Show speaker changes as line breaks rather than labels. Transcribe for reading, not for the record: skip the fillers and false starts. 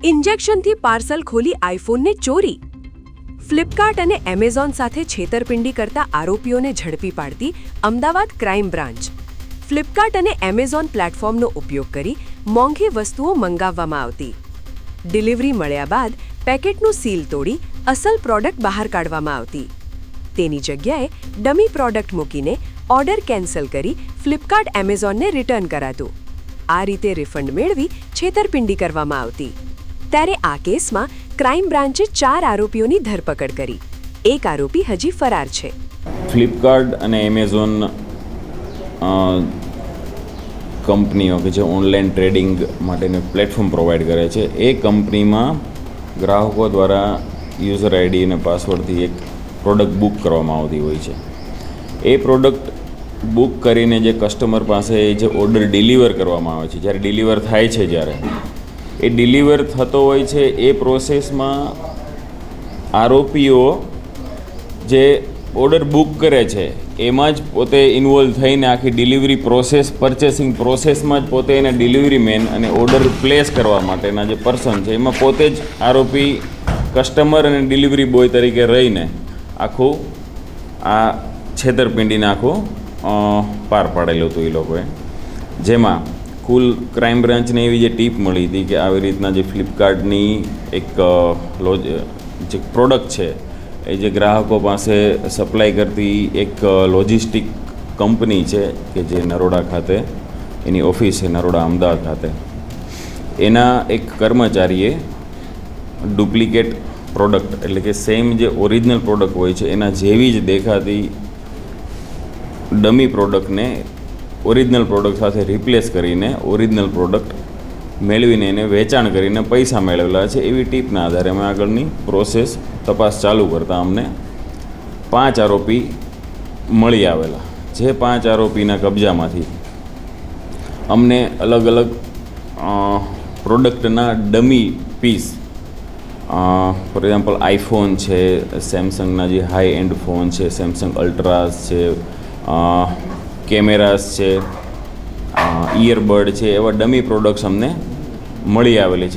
ઇન્જેક્શનથી parcel ખોલી આઈફોનને ચોરી. Flipkart અને એમેઝોન સાથે છેતરપિંડી કરતા આરોપીઓને ઝડપી પાડતી અમદાવાદ ક્રાઇમ બ્રાન્ચ. ફ્લિપકાર્ટ અને એમેઝોન પ્લેટફોર્મનો ઉપયોગ કરી મોંઘી વસ્તુઓ મંગાવવામાં આવતી. ડિલિવરી મળ્યા બાદ પેકેટનું સીલ તોડી અસલ પ્રોડક્ટ બહાર કાઢવામાં આવતી. તેની જગ્યાએ ડમી પ્રોડક્ટ મૂકીને ઓર્ડર કેન્સલ કરી ફ્લિપકાર્ટ એમેઝોનને રિટર્ન કરાતું. આ રીતે રિફંડ મેળવી છેતરપિંડી કરવામાં આવતી. ત્યારે આ કેસમાં ક્રાઇમ બ્રાન્ચે 4 આરોપીઓની ધરપકડ કરી. એક આરોપી હજી ફરાર છે.
ફ્લિપકાર્ટ અને એમેઝોન કંપનીઓ કે જે ઓનલાઈન ટ્રેડિંગ માટેનું પ્લેટફોર્મ પ્રોવાઈડ કરે છે, એ કંપનીમાં ગ્રાહકો દ્વારા યુઝર આઈડી અને પાસવર્ડથી એક પ્રોડક્ટ બુક કરવામાં આવતી હોય છે. એ પ્રોડક્ટ બુક કરીને જે કસ્ટમર પાસે જે ઓર્ડર ડિલિવર કરવામાં આવે છે, જ્યારે ડિલિવર થાય છે, જ્યારે એ ડિલિવર થતો હોય છે, એ પ્રોસેસમાં આરોપીઓ જે ઓર્ડર બુક કરે છે એમાં જ પોતે ઇન્વોલ્વ થઈને આખી ડિલિવરી પ્રોસેસ, પરચેસિંગ પ્રોસેસમાં જ પોતે એને ડિલિવરી મેન અને ઓર્ડર પ્લેસ કરવા માટેના જે પર્સન છે એમાં પોતે જ આરોપી કસ્ટમર અને ડિલિવરી બોય તરીકે રહીને આખું આ છેતરપિંડીને આખું પાર પાડેલું હતું એ લોકોએ. જેમાં કુલ ક્રાઇમ બ્રાન્ચને એવી જે ટીપ મળી હતી કે આવી રીતના જે ફ્લિપકાર્ટની એક જે પ્રોડક્ટ છે એ જે ગ્રાહકો પાસે સપ્લાય કરતી એક લોજિસ્ટિક કંપની છે કે જે નરોડા ખાતે એની ઓફિસ છે, નરોડા અમદાવાદ ખાતે, એના એક કર્મચારીએ ડુપ્લિકેટ પ્રોડક્ટ એટલે કે સેમ જે ઓરિજિનલ પ્રોડક્ટ હોય છે એના જેવી જ દેખાતી ડમી પ્રોડક્ટને ઓરિજિનલ પ્રોડક્ટ સાથે રિપ્લેસ કરીને ઓરિજિનલ પ્રોડક્ટ મેળવીને એને વેચાણ કરીને પૈસા મેળવેલા છે. એવી ટીપના આધારે અમે આગળની પ્રોસેસ તપાસ ચાલુ કરતાં અમને 5 આરોપી મળી આવેલા. જે 5 આરોપીના કબજામાંથી અમને અલગ અલગ પ્રોડક્ટના dummy piece, for example iPhone છે, સેમસંગના જે હાઈ એન્ડ ફોન છે, સેમસંગ અલ્ટ્રાસ છે, કેમેરાસ છે, ઇયરબડ છે, એવા ડમી પ્રોડક્ટ્સ અમને મળી આવેલી છે.